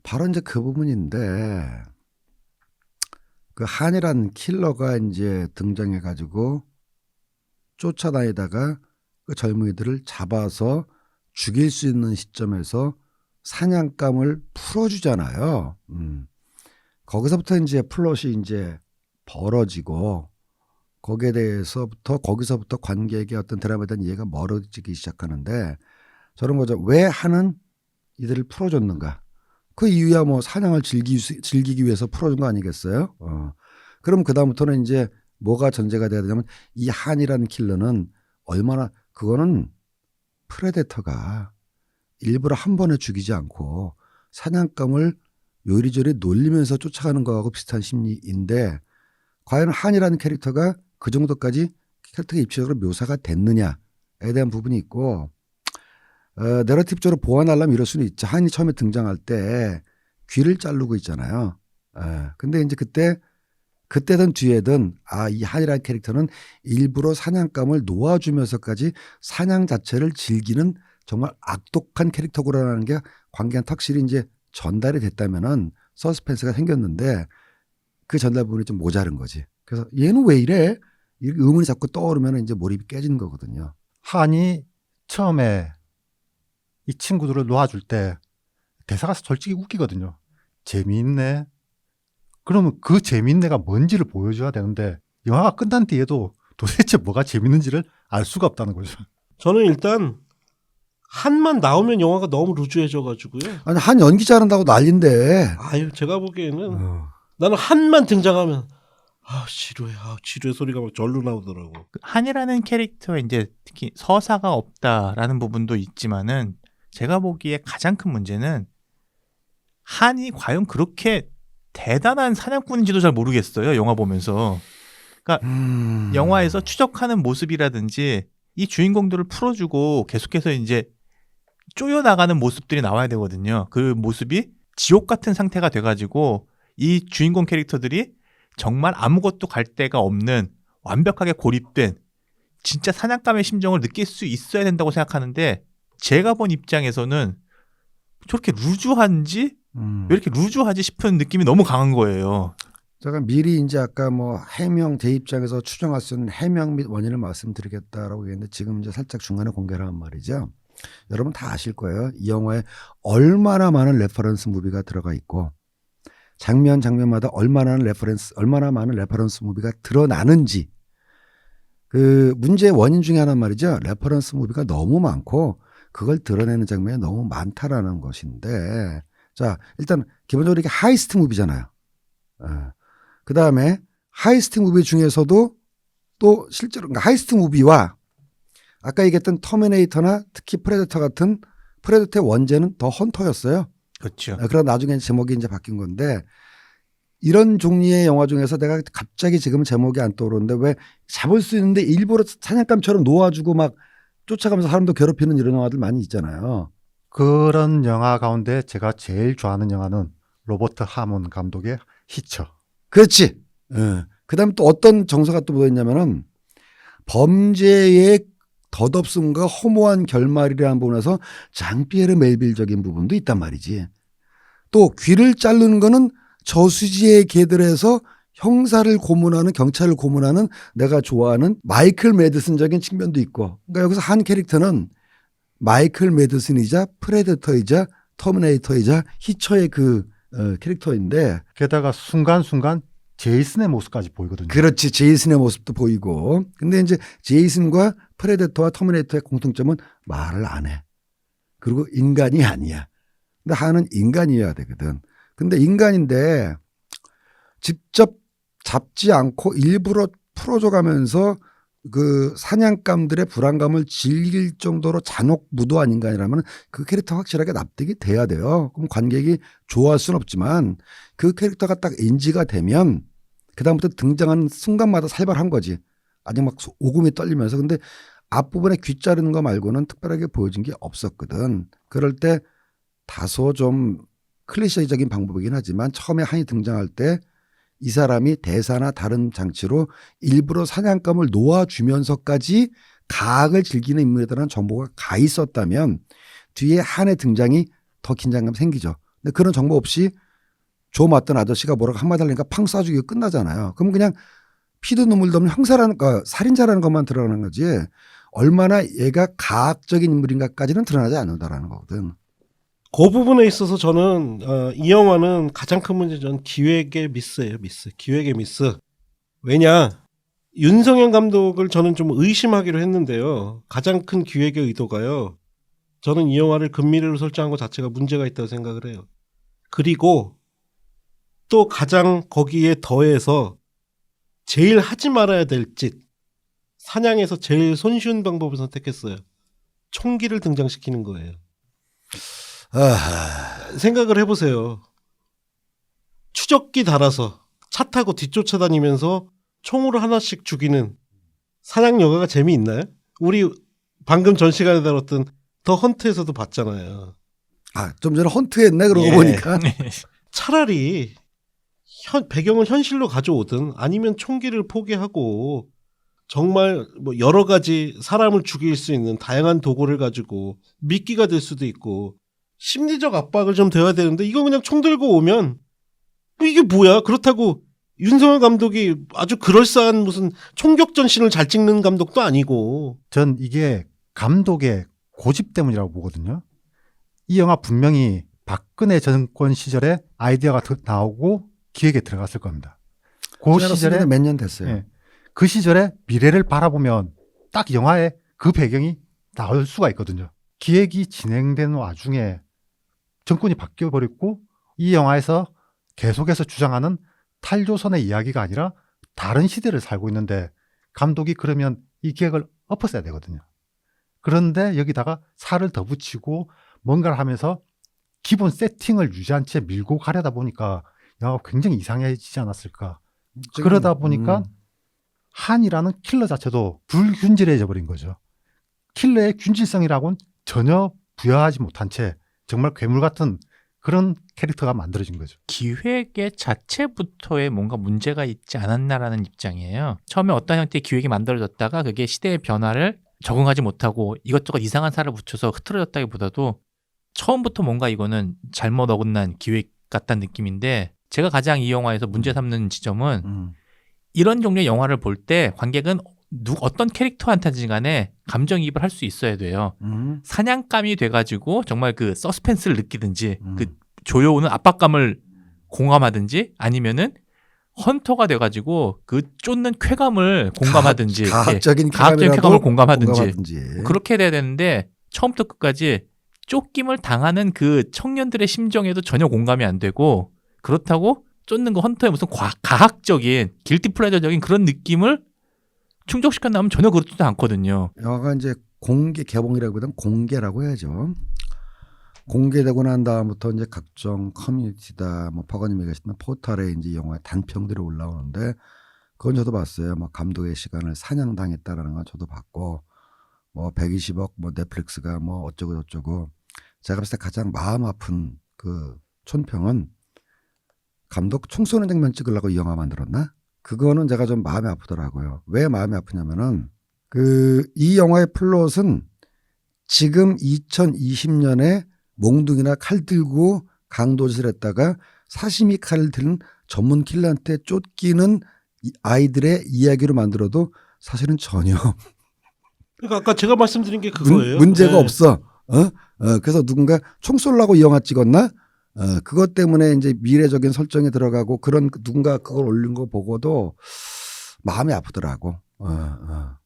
바로 이제 그 부분인데 그 한이란 킬러가 이제 등장해가지고 쫓아다니다가 그 젊은이들을 잡아서 죽일 수 있는 시점에서 사냥감을 풀어주잖아요. 거기서부터 이제 플롯이 이제 벌어지고 거기서부터 관객의 어떤 드라마에 대한 이해가 멀어지기 시작하는데 저런 거죠. 왜 한은 이들을 풀어줬는가? 그 이유야 뭐 사냥을 즐기기 위해서 풀어준 거 아니겠어요? 그럼 그다음부터는 이제 뭐가 전제가 돼야 되냐면 이 한이라는 킬러는 얼마나 그거는 프레데터가 일부러 한 번에 죽이지 않고 사냥감을 요리조리 놀리면서 쫓아가는 거하고 비슷한 심리인데 과연 한이라는 캐릭터가 그 정도까지 캐릭터가 입체적으로 묘사가 됐느냐에 대한 부분이 있고 내러티브적으로 보완하려면 이럴 수는 있죠. 한이 처음에 등장할 때 귀를 자르고 있잖아요. 근데 이제 그때든 뒤에든 이 한이라는 캐릭터는 일부러 사냥감을 놓아주면서까지 사냥 자체를 즐기는 정말 악독한 캐릭터구나라는 게 관객한테 확실히 이제 전달이 됐다면은 서스펜스가 생겼는데 그 전달 부분이 좀 모자른 거지. 그래서 얘는 왜 이래? 이 의문이 자꾸 떠오르면 이제 몰입이 깨지는 거거든요. 한이 처음에 이 친구들을 놓아줄 때 대사가 솔직히 웃기거든요. 재미있네. 그러면 그 재미있네가 뭔지를 보여줘야 되는데 영화가 끝난 뒤에도 도대체 뭐가 재밌는지를 알 수가 없다는 거죠. 저는 일단 한만 나오면 영화가 너무 루즈해져가지고요. 아니 한 연기 잘한다고 난린데. 아유 제가 보기에는 어. 나는 한만 등장하면 지루해, 지루해 소리가 막 절로 나오더라고. 그 한이라는 캐릭터에 이제 특히 서사가 없다라는 부분도 있지만은 제가 보기에 가장 큰 문제는 한이 과연 그렇게 대단한 사냥꾼인지도 잘 모르겠어요. 영화 보면서. 그러니까 영화에서 추적하는 모습이라든지 이 주인공들을 풀어주고 계속해서 이제 쪼여나가는 모습들이 나와야 되거든요. 그 모습이 지옥 같은 상태가 돼가지고 이 주인공 캐릭터들이 정말 아무것도 갈 데가 없는 완벽하게 고립된 진짜 사냥감의 심정을 느낄 수 있어야 된다고 생각하는데 제가 본 입장에서는 저렇게 루즈한지 왜 이렇게 루즈하지 싶은 느낌이 너무 강한 거예요. 제가 미리 이제 아까 뭐 해명 제 입장에서 추정할 수 있는 해명 및 원인을 말씀드리겠다라고 했는데 지금 이제 살짝 중간에 공개를 한 말이죠. 여러분 다 아실 거예요. 이 영화에 얼마나 많은 레퍼런스 무비가 들어가 있고 장면마다 얼마나 많은 레퍼런스 무비가 드러나는지 그 문제의 원인 중에 하나 말이죠. 레퍼런스 무비가 너무 많고 그걸 드러내는 장면이 너무 많다라는 것인데 자 일단 기본적으로 이게 하이스트 무비잖아요. 그 다음에 하이스트 무비 중에서도 또 실제로 그러니까 하이스트 무비와 아까 얘기했던 터미네이터나 특히 프레데터 같은 프레데터의 원제는 더 헌터였어요. 그렇죠. 그러다 나중에 제목이 이제 바뀐 건데 이런 종류의 영화 중에서 내가 갑자기 지금 제목이 안 떠오르는데 왜 잡을 수 있는데 일부러 사냥감처럼 놓아주고 막 쫓아가면서 사람도 괴롭히는 이런 영화들 많이 있잖아요. 그런 영화 가운데 제가 제일 좋아하는 영화는 로버트 하몬 감독의 히처. 그렇지. 그 다음에 또 어떤 정서가 또 묻어있냐면은 범죄의 덧없음과 허무한 결말이라는 부분에서 장피에르 멜빌적인 부분도 있단 말이지. 또 귀를 자르는 거는 저수지의 개들에서 형사를 고문하는 경찰을 고문하는 내가 좋아하는 마이클 매드슨적인 측면도 있고 그러니까 여기서 한 캐릭터는 마이클 매드슨이자 프레데터이자 터미네이터이자 히처의 그 캐릭터인데 게다가 순간순간 제이슨의 모습까지 보이거든요. 그렇지. 제이슨의 모습도 보이고. 근데 이제 제이슨과 프레데터와 터미네이터의 공통점은 말을 안 해. 그리고 인간이 아니야. 근데 하는 인간이어야 되거든. 근데 인간인데 직접 잡지 않고 일부러 풀어줘 가면서 그 사냥감들의 불안감을 즐길 정도로 잔혹무도한 인간이라면 그 캐릭터 확실하게 납득이 돼야 돼요. 그럼 관객이 좋아할 수는 없지만 그 캐릭터가 딱 인지가 되면 그다음부터 등장하는 순간마다 살벌한 거지. 아직 막 오금이 떨리면서. 근데 앞부분에 귀 자르는 거 말고는 특별하게 보여준 게 없었거든. 그럴 때 다소 좀 클리셰적인 방법이긴 하지만 처음에 한이 등장할 때 이 사람이 대사나 다른 장치로 일부러 사냥감을 놓아주면서까지 가학을 즐기는 인물이라는 정보가 가 있었다면 뒤에 한의 등장이 더 긴장감 생기죠. 근데 그런 정보 없이 조 맞던 아저씨가 뭐라고 한마디 하려니까 팡 쏴주기가 끝나잖아요. 그럼 그냥 피도 눈물도 없는 형사라는 살인자라는 것만 드러나는 거지 얼마나 얘가 가학적인 인물인가까지는 드러나지 않는다라는 거거든. 그 부분에 있어서 저는 이 영화는 가장 큰 문제는 전 기획의 미스예요. 기획의 미스. 왜냐 윤성현 감독을 저는 좀 의심하기로 했는데요. 가장 큰 기획의 의도가요. 저는 이 영화를 금미래로 설정한 것 자체가 문제가 있다고 생각을 해요. 그리고 또 가장 거기에 더해서 제일 하지 말아야 될 짓. 사냥에서 제일 손쉬운 방법을 선택했어요. 총기를 등장시키는 거예요. 생각을 해보세요. 추적기 달아서 차 타고 뒤쫓아다니면서 총으로 하나씩 죽이는 사냥 영화가 재미있나요? 우리 방금 전 시간에 다뤘던 더 헌트에서도 봤잖아요. 좀 전에 헌트했네 그러고 보니까. 차라리 배경을 현실로 가져오든 아니면 총기를 포기하고 정말 뭐 여러 가지 사람을 죽일 수 있는 다양한 도구를 가지고 미끼가 될 수도 있고 심리적 압박을 좀 돼야 되는데 이거 그냥 총 들고 오면 이게 뭐야? 그렇다고 윤석열 감독이 아주 그럴싸한 무슨 총격전신을 잘 찍는 감독도 아니고. 전 이게 감독의 고집 때문이라고 보거든요. 이 영화 분명히 박근혜 정권 시절에 아이디어가 나오고 기획에 들어갔을 겁니다. 그 시절에 몇 년 됐어요. 예, 그 시절의 미래를 바라보면 딱 영화에 그 배경이 나올 수가 있거든요. 기획이 진행되는 와중에 정권이 바뀌어버렸고 이 영화에서 계속해서 주장하는 탈조선의 이야기가 아니라 다른 시대를 살고 있는데 감독이 그러면 이 기획을 엎었어야 되거든요. 그런데 여기다가 살을 더 붙이고 뭔가를 하면서 기본 세팅을 유지한 채 밀고 가려다 보니까 영화가 굉장히 이상해지지 않았을까. 그러다 보니까 한이라는 킬러 자체도 불균질해져 버린 거죠. 킬러의 균질성이라고는 전혀 부여하지 못한 채 정말 괴물 같은 그런 캐릭터가 만들어진 거죠. 기획의 자체부터에 뭔가 문제가 있지 않았나라는 입장이에요. 처음에 어떤 형태의 기획이 만들어졌다가 그게 시대의 변화를 적응하지 못하고 이것저것 이상한 살을 붙여서 흐트러졌다기보다도 처음부터 뭔가 이거는 잘못 어긋난 기획 같다는 느낌인데, 제가 가장 이 영화에서 문제 삼는 지점은 이런 종류의 영화를 볼 때 관객은 어떤 캐릭터한테든지 간에 감정이입을 할 수 있어야 돼요. 사냥감이 돼가지고 정말 그 서스펜스를 느끼든지 그 조여오는 압박감을 공감하든지 아니면은 헌터가 돼가지고 그 쫓는 쾌감을 공감하든지 가학적인 쾌감을 공감하든지 공감하든지. 그렇게 돼야 되는데 처음부터 끝까지 쫓김을 당하는 그 청년들의 심정에도 전혀 공감이 안 되고, 그렇다고 쫓는 거 헌터의 무슨 가학적인 길티 플레저적인 그런 느낌을 충족시켰나면 전혀 그렇지도 않거든요. 영화가 이제 공개 개봉이라기보다는 공개라고 해야죠. 공개되고 난 다음부터 이제 각종 커뮤니티다, 뭐 퍼거님이 계시는 포털에 이제 영화의 단평들이 올라오는데 그건 저도 봤어요. 뭐 감독의 시간을 사냥당했다라는 건 저도 봤고, 뭐 120억 뭐 넷플릭스가 뭐 어쩌고 저쩌고. 제가 봤을 때 가장 마음 아픈 그 촌평은 감독 총 쏘는 장면 찍으려고 이 영화 만들었나? 그거는 제가 좀 마음이 아프더라고요. 왜 마음이 아프냐면은 이 영화의 플롯은 지금 2020년에 몽둥이나 칼 들고 강도짓을 했다가 사시미 칼을 든 전문 킬러한테 쫓기는 아이들의 이야기로 만들어도 사실은 전혀 그러니까 아까 제가 말씀드린 게 그거예요. 문제가 네. 없어. 그래서 누군가 총 쏠라고 이 영화 찍었나? 그것 때문에 이제 미래적인 설정에 들어가고 그런 누군가 그걸 올린 거 보고도 마음이 아프더라고.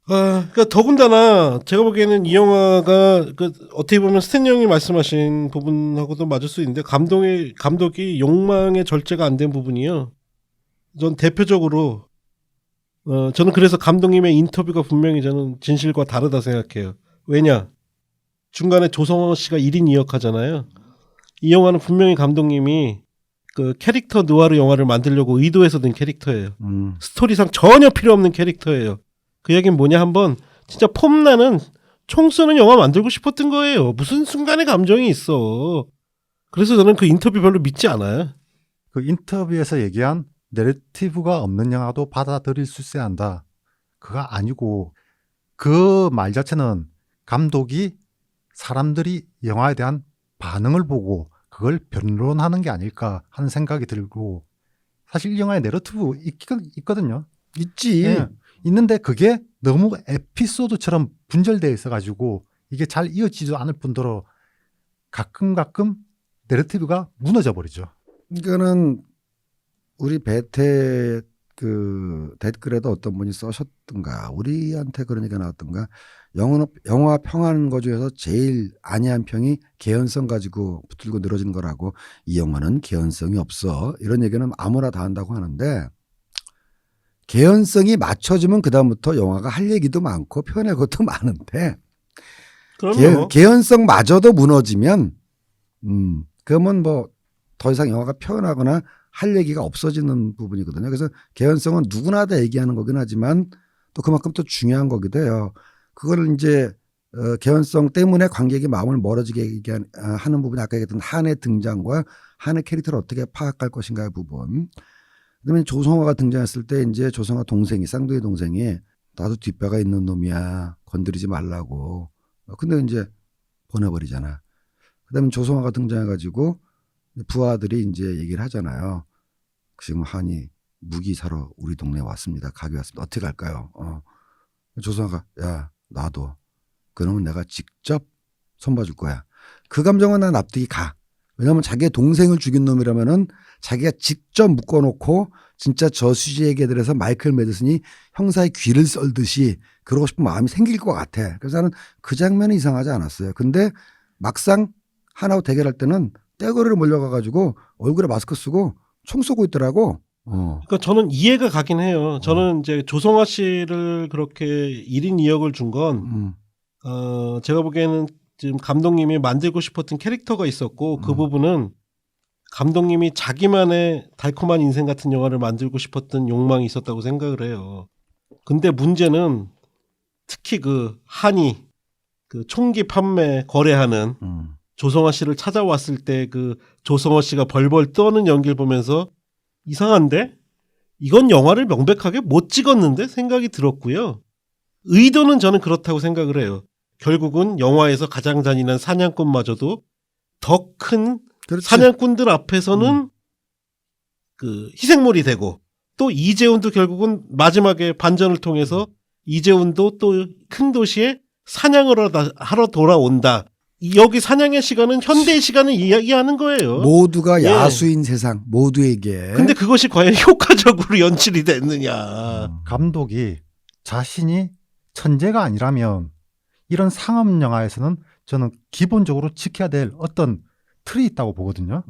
그러니까 더군다나 제가 보기에는 이 영화가 그 어떻게 보면 스탠리 형이 말씀하신 부분하고도 맞을 수 있는데 감독이 욕망의 절제가 안 된 부분이요. 전 대표적으로 저는 그래서 감독님의 인터뷰가 분명히 저는 진실과 다르다 생각해요. 왜냐? 중간에 조성호 씨가 1인 2역 하잖아요. 이 영화는 분명히 감독님이 그 캐릭터 느와르 영화를 만들려고 의도해서 든 캐릭터예요. 스토리상 전혀 필요 없는 캐릭터예요. 그 얘기는 뭐냐, 한번 진짜 폼나는 총 쏘는 영화 만들고 싶었던 거예요. 무슨 순간의 감정이 있어. 그래서 저는 그 인터뷰 별로 믿지 않아요. 그 인터뷰에서 얘기한 내러티브가 없는 영화도 받아들일 수 있어야 한다. 그거 아니고 그 말 자체는 감독이 사람들이 영화에 대한 반응을 보고 그걸 변론하는 게 아닐까 하는 생각이 들고, 사실 이 영화에 내러티브 있거든요. 있지. 예, 있는데 그게 너무 에피소드처럼 분절되어 있어가지고 이게 잘 이어지지도 않을 뿐더러 가끔 내러티브가 무너져 버리죠. 이거는 우리 베테 그 댓글에도 어떤 분이 써셨던가 우리한테 그런 얘기가 나왔던가, 영화 평하는 거 중에서 제일 아니한 평이 개연성 가지고 붙들고 늘어지는 거라고. 이 영화는 개연성이 없어, 이런 얘기는 아무나 다 한다고 하는데, 개연성이 맞춰지면 그다음부터 영화가 할 얘기도 많고 표현할 것도 많은데 그럼요. 개연성마저도 무너지면 그러면 뭐 더 이상 영화가 표현하거나 할 얘기가 없어지는 부분이거든요. 그래서 개연성은 누구나 다 얘기하는 거긴 하지만 또 그만큼 또 중요한 거기도 해요. 그걸 이제 개연성 때문에 관객이 마음을 멀어지게 하는 부분이 아까 얘기했던 한의 등장과 한의 캐릭터를 어떻게 파악할 것인가의 부분. 그다음에 조성화가 등장했을 때 이제 조성화 동생이, 쌍둥이 동생이 나도 뒷배가 있는 놈이야, 건드리지 말라고. 근데 이제 보내버리잖아. 그다음에 조성화가 등장해가지고 부하들이 이제 얘기를 하잖아요. 지금 한이 무기 사러 우리 동네에 왔습니다. 가게 왔습니다. 어떻게 갈까요? 조성화가 야 나도 그러면 내가 직접 손봐줄 거야. 그 감정은 난 납득이 가. 왜냐하면 자기의 동생을 죽인 놈이라면은 자기가 직접 묶어놓고 진짜 저수지에게 들어서 마이클 매드슨이 형사의 귀를 썰듯이 그러고 싶은 마음이 생길 것 같아. 그래서 나는 그 장면이 이상하지 않았어요. 근데 막상 하나하고 대결할 때는 떼거리로 몰려가가지고 얼굴에 마스크 쓰고 총 쏘고 있더라고. 그러니까 저는 이해가 가긴 해요. 저는 이제 조성아 씨를 그렇게 1인 2역을 준 건 제가 보기에는 지금 감독님이 만들고 싶었던 캐릭터가 있었고 그 부분은 감독님이 자기만의 달콤한 인생 같은 영화를 만들고 싶었던 욕망이 있었다고 생각을 해요. 근데 문제는 특히 그 한이 그 총기 판매 거래하는 조성아 씨를 찾아왔을 때 그 조성아 씨가 벌벌 떠는 연기를 보면서 이상한데? 이건 영화를 명백하게 못 찍었는데 생각이 들었고요. 의도는 저는 그렇다고 생각을 해요. 결국은 영화에서 가장 잔인한 사냥꾼마저도 더 큰 사냥꾼들 앞에서는 그 희생물이 되고 또 이재훈도 결국은 마지막에 반전을 통해서 이재훈도 또 큰 도시에 사냥을 하러 돌아온다. 여기 사냥의 시간은 현대의 시간을 이야기하는 거예요. 모두가 예. 야수인 세상 모두에게. 근데 그것이 과연 효과적으로 연출이 됐느냐. 감독이 자신이 천재가 아니라면 이런 상업 영화에서는 저는 기본적으로 지켜야 될 어떤 틀이 있다고 보거든요.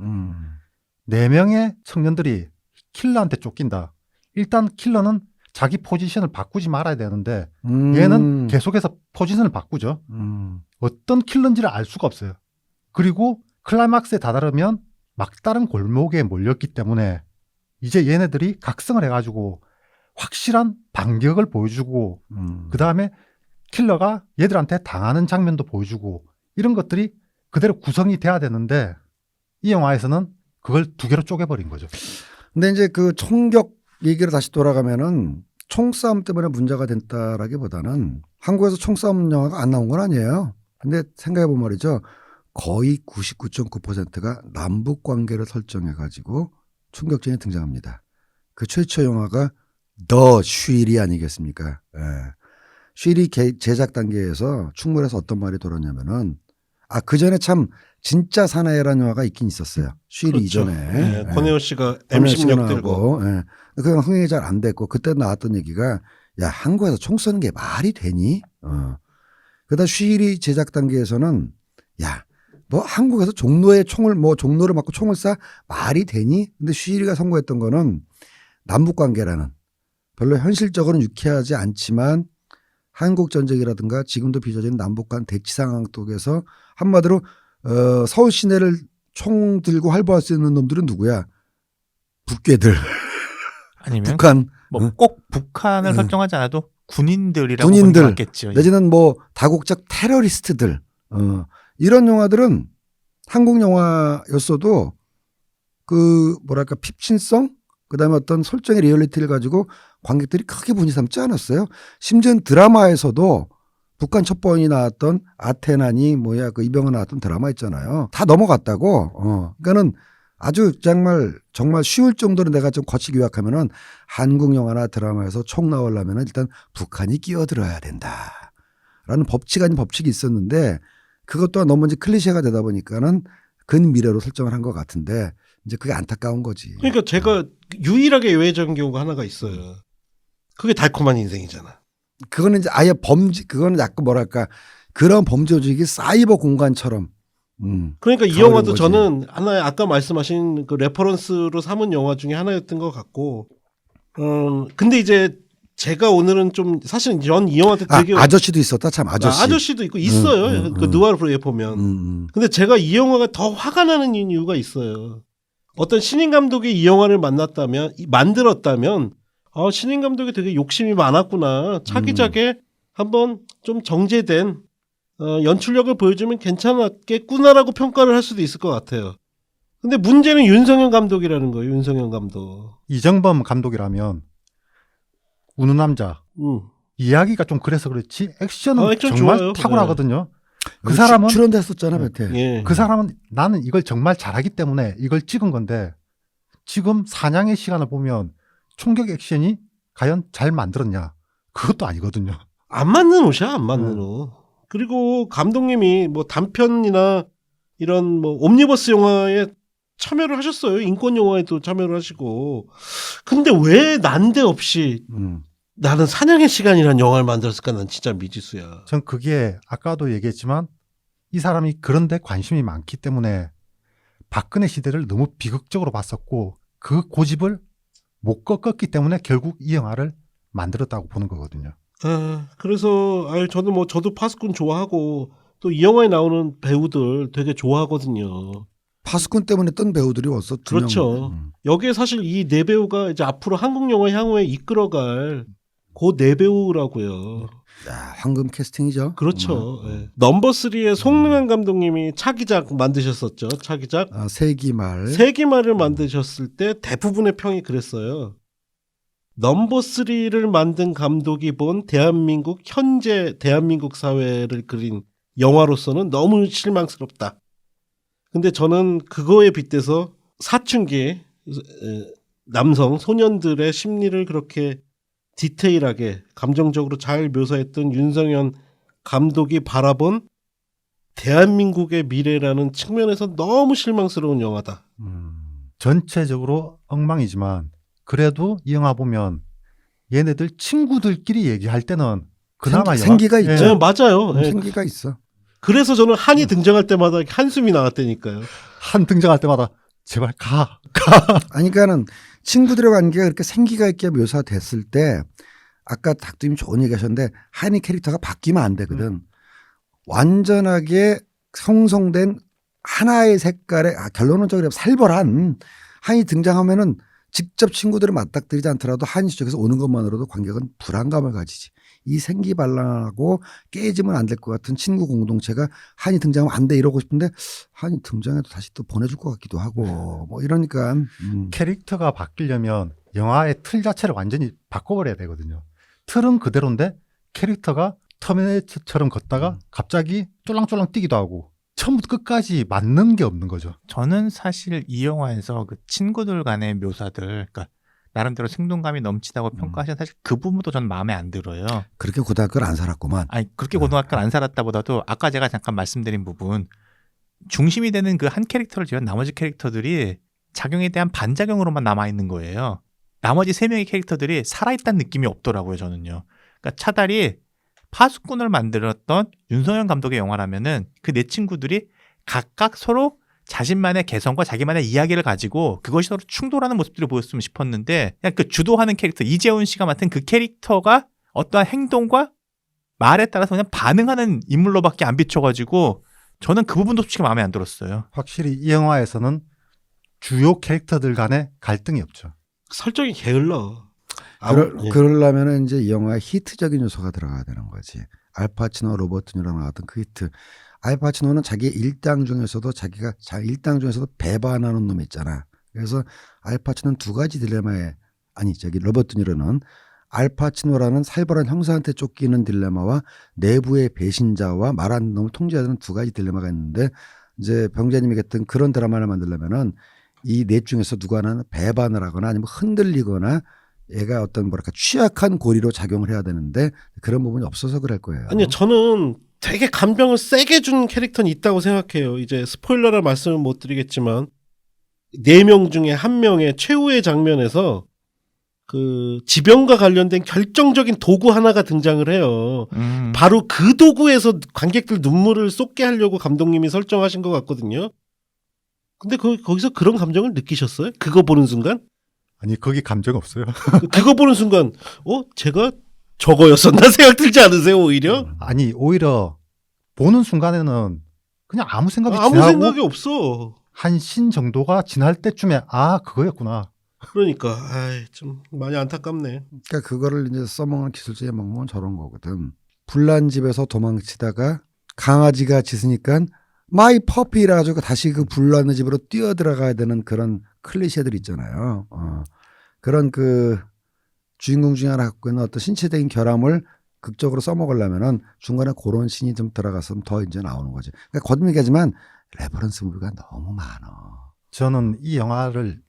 4명의 청년들이 킬러한테 쫓긴다. 일단 킬러는 자기 포지션을 바꾸지 말아야 되는데 얘는 계속해서 포지션을 바꾸죠. 어떤 킬러인지를 알 수가 없어요. 그리고 클라이막스에 다다르면 막다른 골목에 몰렸기 때문에 이제 얘네들이 각성을 해가지고 확실한 반격을 보여주고 그 다음에 킬러가 얘들한테 당하는 장면도 보여주고 이런 것들이 그대로 구성이 돼야 되는데 이 영화에서는 그걸 2개로 쪼개버린 거죠. 근데 이제 그 총격 얘기로 다시 돌아가면은 총싸움 때문에 문제가 됐다라기보다는 한국에서 총싸움 영화가 안 나온 건 아니에요. 근데 생각해보면 말이죠. 거의 99.9%가 남북 관계를 설정해가지고 총격전이 등장합니다. 그 최초 영화가 더 슈일이 아니겠습니까? 예. 슈일이 제작 단계에서 충무에서 어떤 말이 돌았냐면은 그 전에 참 진짜 사나이라는 영화가 있긴 있었어요. 슈일이 그렇죠. 이전에. 네, 예. 권혜호 씨가 M16 들고. 하고, 예. 그냥 흥행이 잘 안 됐고 그때 나왔던 얘기가 야 한국에서 총 쏘는 게 말이 되니? 그러다 슈일이 제작 단계에서는 야 뭐 한국에서 종로에 총을 뭐 종로를 맞고 총을 쏴 말이 되니? 근데 슈일이가 선고했던 거는 남북 관계라는 별로 현실적으로는 유쾌하지 않지만 한국 전쟁이라든가 지금도 빚어진 남북 간 대치 상황 속에서 한마디로 서울 시내를 총 들고 활보할 수 있는 놈들은 누구야? 북괴들. 아니면 북한. 뭐 꼭 북한을 설정하지 않아도 군인들이라고 군인들. 보는 게 맞겠죠. 내지는 뭐 다국적 테러리스트들. 이런 영화들은 한국 영화였어도 그 뭐랄까 핍신성 그다음에 어떤 설정의 리얼리티를 가지고 관객들이 크게 분위 삼지 않았어요. 심지어 드라마에서도 북한 첩보원이 나왔던 아테나니 뭐야 그 이병헌 나왔던 드라마 있잖아요. 다 넘어갔다고. 그러니까는 아주 정말 쉬울 정도로 내가 좀 거치게 요약하면은 한국 영화나 드라마에서 총 나오려면은 일단 북한이 끼어들어야 된다라는 법칙 아닌 법칙이 있었는데 그것 또한 너무 이제 클리셰가 되다 보니까는 근미래로 설정을 한 것 같은데 이제 그게 안타까운 거지. 그러니까 제가 유일하게 예외적인 경우가 하나가 있어요. 그게 달콤한 인생이잖아. 그거는 이제 아예 그거는 약간 뭐랄까 그런 범죄 조직이 사이버 공간처럼. 그러니까 이 가버린 영화도 거지. 저는 하나의 아까 말씀하신 그 레퍼런스로 삼은 영화 중에 하나였던 것 같고, 근데 이제 제가 오늘은 좀 사실은 전 이 영화 때 되게 아저씨도 있었다 참 아저씨. 아저씨도 있고 있어요. 그 누아르에 보면. 근데 제가 이 영화가 더 화가 나는 이유가 있어요. 어떤 신인 감독이 이 영화를 만들었다면 신인 감독이 되게 욕심이 많았구나. 차기작에 한번 좀 정제된 연출력을 보여주면 괜찮았겠구나라고 평가를 할 수도 있을 것 같아요. 근데 문제는 윤성현 감독이라는 거예요. 윤성현 감독. 이정범 감독이라면 우는 남자 이야기가 좀 그래서 그렇지 액션은 액션 정말 좋아요. 탁월하거든요. 그 사람은 출연도 했었잖아 몇회. 예. 그 사람은 나는 이걸 정말 잘하기 때문에 이걸 찍은 건데 지금 사냥의 시간을 보면 총격 액션이 과연 잘 만들었냐? 그것도 아니거든요. 안 맞는 옷이야, 안 맞는 옷. 그리고 감독님이 뭐 단편이나 이런 뭐 옴니버스 영화에 참여를 하셨어요. 인권 영화에도 참여를 하시고. 근데 왜 난데없이 나는 사냥의 시간이라는 영화를 만들었을까? 난 진짜 미지수야. 전 그게 아까도 얘기했지만 이 사람이 그런데 관심이 많기 때문에 박근혜 시대를 너무 비극적으로 봤었고 그 고집을 못 꺾었기 때문에 결국 이 영화를 만들었다고 보는 거거든요. 그래서 저도 파수꾼 좋아하고 또 이 영화에 나오는 배우들 되게 좋아하거든요. 파수꾼 때문에 뜬 배우들이 왔어. 두 명. 그렇죠. 여기에 사실 이 네 배우가 이제 앞으로 한국 영화 향후에 이끌어갈 그 네 배우라고요. 야, 황금 캐스팅이죠. 그렇죠. 예. 넘버 3의 송능한 감독님이 차기작 만드셨었죠. 차기작. 세기말. 세기말을 만드셨을 때 대부분의 평이 그랬어요. 넘버 3를 만든 감독이 본 대한민국 현재 대한민국 사회를 그린 영화로서는 너무 실망스럽다. 근데 저는 그거에 빗대서 사춘기 남성 소년들의 심리를 그렇게 디테일하게 감정적으로 잘 묘사했던 윤성현 감독이 바라본 대한민국의 미래라는 측면에서 너무 실망스러운 영화다. 전체적으로 엉망이지만 그래도 이 영화 보면 얘네들 친구들끼리 얘기할 때는 그나마 생기가 있죠. 네, 맞아요. 네. 생기가 있어. 그래서 저는 한이 등장할 때마다 한숨이 나왔다니까요. 한 등장할 때마다 제발 가. 아니, 그러니까는 친구들의 관계가 그렇게 생기가 있게 묘사됐을 때 아까 닥터님 좋은 얘기 하셨는데 한이 캐릭터가 바뀌면 안 되거든. 완전하게 형성된 하나의 색깔의 결론적으로 살벌한 한이 등장하면은 직접 친구들을 맞닥뜨리지 않더라도 한이 쪽에서 오는 것만으로도 관객은 불안감을 가지지. 이 생기발랄하고 깨지면 안 될 것 같은 친구 공동체가 한이 등장하면 안 돼 이러고 싶은데 한이 등장해도 다시 또 보내줄 것 같기도 하고 뭐 이러니까 캐릭터가 바뀌려면 영화의 틀 자체를 완전히 바꿔버려야 되거든요. 틀은 그대로인데 캐릭터가 터미네이터처럼 걷다가 갑자기 쫄랑쫄랑 뛰기도 하고 처음부터 끝까지 맞는 게 없는 거죠. 저는 사실 이 영화에서 그 친구들 간의 묘사들, 그러니까 나름대로 생동감이 넘치다고 평가하시는 사실 그 부분도 저는 마음에 안 들어요. 그렇게 고등학교를 안 살았구만. 아니 그렇게 고등학교를 안 살았다보다도 아까 제가 잠깐 말씀드린 부분 중심이 되는 그 한 캐릭터를 제외한 나머지 캐릭터들이 작용에 대한 반작용으로만 남아있는 거예요. 나머지 3명의 캐릭터들이 살아있다는 느낌이 없더라고요. 저는요. 그러니까 차라리 파수꾼을 만들었던 윤석열 감독의 영화라면은 그 네 친구들이 각각 서로 자신만의 개성과 자기만의 이야기를 가지고 그것이 서로 충돌하는 모습들을 보였으면 싶었는데 그냥 그 주도하는 캐릭터 이재훈 씨가 맡은 그 캐릭터가 어떠한 행동과 말에 따라서 그냥 반응하는 인물로밖에 안 비춰가지고 저는 그 부분도 솔직히 마음에 안 들었어요. 확실히 이 영화에서는 주요 캐릭터들 간의 갈등이 없죠. 설정이 게을러. 그러려면 이제 이 영화에 히트적인 요소가 들어가야 되는 거지. 알파치노, 로버트 뉴랑 나왔던 그 히트. 알파치노는 자기 일당 중에서도 자기가 일당 중에서도 배반하는 놈 있잖아. 그래서 알파치노는 두 가지 딜레마에 로버트 뉴런은 알파치노라는 살벌한 형사한테 쫓기는 딜레마와 내부의 배신자와 말하는 놈을 통제해야 되는 두 가지 딜레마가 있는데 이제 병자님이 했던 그런 드라마를 만들려면은 이 넷 중에서 누구 하나는 배반을 하거나 아니면 흔들리거나 얘가 어떤 취약한 고리로 작용을 해야 되는데 그런 부분이 없어서 그럴 거예요. 아니요, 저는 되게 간병을 세게 준 캐릭터는 있다고 생각해요. 이제 스포일러라 말씀을 못 드리겠지만 4명 중에 1명의 최후의 장면에서 그 지병과 관련된 결정적인 도구 하나가 등장을 해요. 바로 그 도구에서 관객들 눈물을 쏟게 하려고 감독님이 설정하신 것 같거든요. 근데 거기서 그런 감정을 느끼셨어요? 그거 보는 순간? 아니 거기 감정 없어요. 그거 보는 순간 제가 저거였었나 생각 들지 않으세요 오히려? 아니 오히려 보는 순간에는 그냥 아무 생각이 아무 지나고 생각이 없어. 한 신 정도가 지날 때쯤에 그거였구나. 그러니까 좀 많이 안타깝네. 그러니까 그거를 이제 써먹는 기술자의 먹는 저런 거거든. 불난 집에서 도망치다가 강아지가 짖으니까 마이 퍼피라 가지고 다시 그 불나는 집으로 뛰어 들어가야 되는 그런 클리셰들 있잖아요. 그런 그 주인공 중에 하나 갖고 있는 어떤 신체적인 결함을 극적으로 써먹으려면은 중간에 그런 신이 좀 들어갔으면 더 이제 나오는 거지. 그러니까 거듭 얘기하지만 레퍼런스 무비가 너무 많아. 저는 이 영화를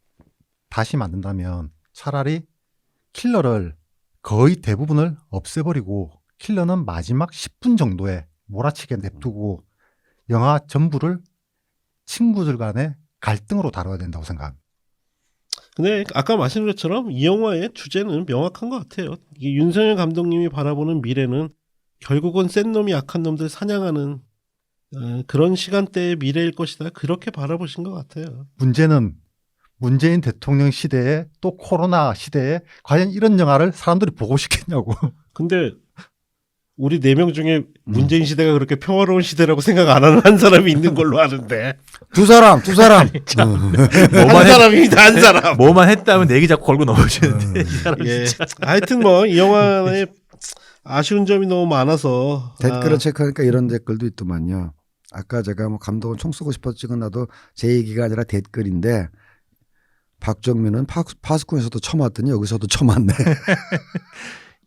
다시 만든다면 차라리 킬러를 거의 대부분을 없애버리고 킬러는 마지막 10분 정도에 몰아치게 냅두고 영화 전부를 친구들 간의 갈등으로 다뤄야 된다고 생각합니다. 근데 아까 말씀드린 것처럼 이 영화의 주제는 명확한 것 같아요. 이게 윤석열 감독님이 바라보는 미래는 결국은 센 놈이 약한 놈들 사냥하는 그런 시간대의 미래일 것이다. 그렇게 바라보신 것 같아요. 문제는 문재인 대통령 시대에 또 코로나 시대에 과연 이런 영화를 사람들이 보고 싶겠냐고. 근데 우리 4명 중에 문재인 시대가 그렇게 평화로운 시대라고 생각 안 하는 한 사람이 있는 걸로 아는데. 두 사람. 한 사람입니다. 한 사람. 뭐만 했다면 내기 자꾸 걸고 넘어지는데 이 사람 예. 진짜. 하여튼 뭐 이 영화에 아쉬운 점이 너무 많아서 댓글을 체크하니까 이런 댓글도 있더만요. 아까 제가 뭐 감독은 총 쏘고 싶어 찍어놔도 제 얘기가 아니라 댓글인데 박정민은 파스콘에서도 처음 왔더니 여기서도 처음 왔네.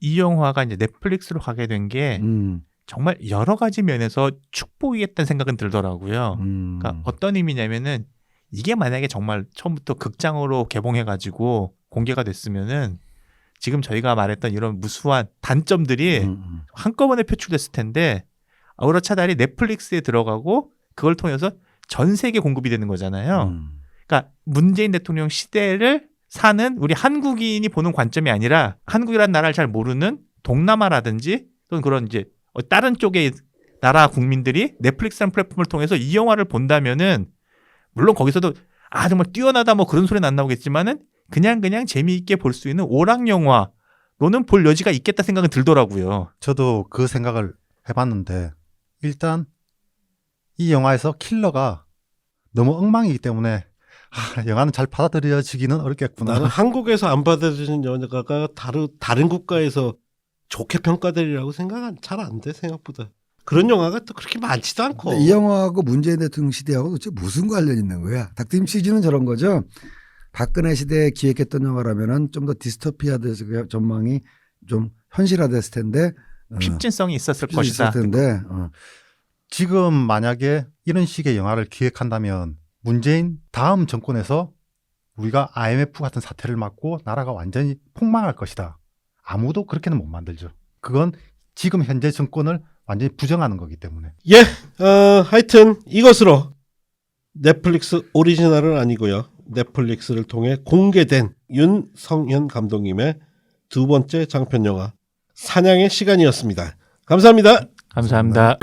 이 영화가 이제 넷플릭스로 가게 된 게 정말 여러 가지 면에서 축복이겠다는 생각은 들더라고요. 그러니까 어떤 의미냐면은 이게 만약에 정말 처음부터 극장으로 개봉해가지고 공개가 됐으면은 지금 저희가 말했던 이런 무수한 단점들이 한꺼번에 표출됐을 텐데 오히려 차라리 넷플릭스에 들어가고 그걸 통해서 전 세계 공급이 되는 거잖아요. 그러니까 문재인 대통령 시대를 사는 우리 한국인이 보는 관점이 아니라 한국이라는 나라를 잘 모르는 동남아라든지 또는 그런 이제 다른 쪽의 나라 국민들이 넷플릭스라는 플랫폼을 통해서 이 영화를 본다면은 물론 거기서도 정말 뛰어나다 뭐 그런 소리는 안 나오겠지만은 그냥 재미있게 볼 수 있는 오락 영화로는 볼 여지가 있겠다 생각은 들더라고요. 저도 그 생각을 해봤는데 일단 이 영화에서 킬러가 너무 엉망이기 때문에 영화는 잘 받아들여지기는 어렵겠구나. 나는 한국에서 안 받아들이는 영화가 다른 국가에서 좋게 평가되리라고 생각은 잘 안 돼 생각보다. 그런 영화가 또 그렇게 많지도 않고. 근데 이 영화하고 문재인 대통령 시대하고 도대체 무슨 관련이 있는 거야? 닥터임 시즌은 저런 거죠. 박근혜 시대에 기획했던 영화라면은 좀 더 디스토피아 전망이 좀 현실화됐을 텐데 핍진성이 있었을 것이다. 텐데 지금 만약에 이런 식의 영화를 기획한다면 문재인 다음 정권에서 우리가 IMF 같은 사태를 맞고 나라가 완전히 폭망할 것이다. 아무도 그렇게는 못 만들죠. 그건 지금 현재 정권을 완전히 부정하는 거기 때문에. 예, 하여튼 이것으로 넷플릭스 오리지널은 아니고요. 넷플릭스를 통해 공개된 윤성현 감독님의 두 번째 장편 영화 사냥의 시간이었습니다. 감사합니다. 감사합니다.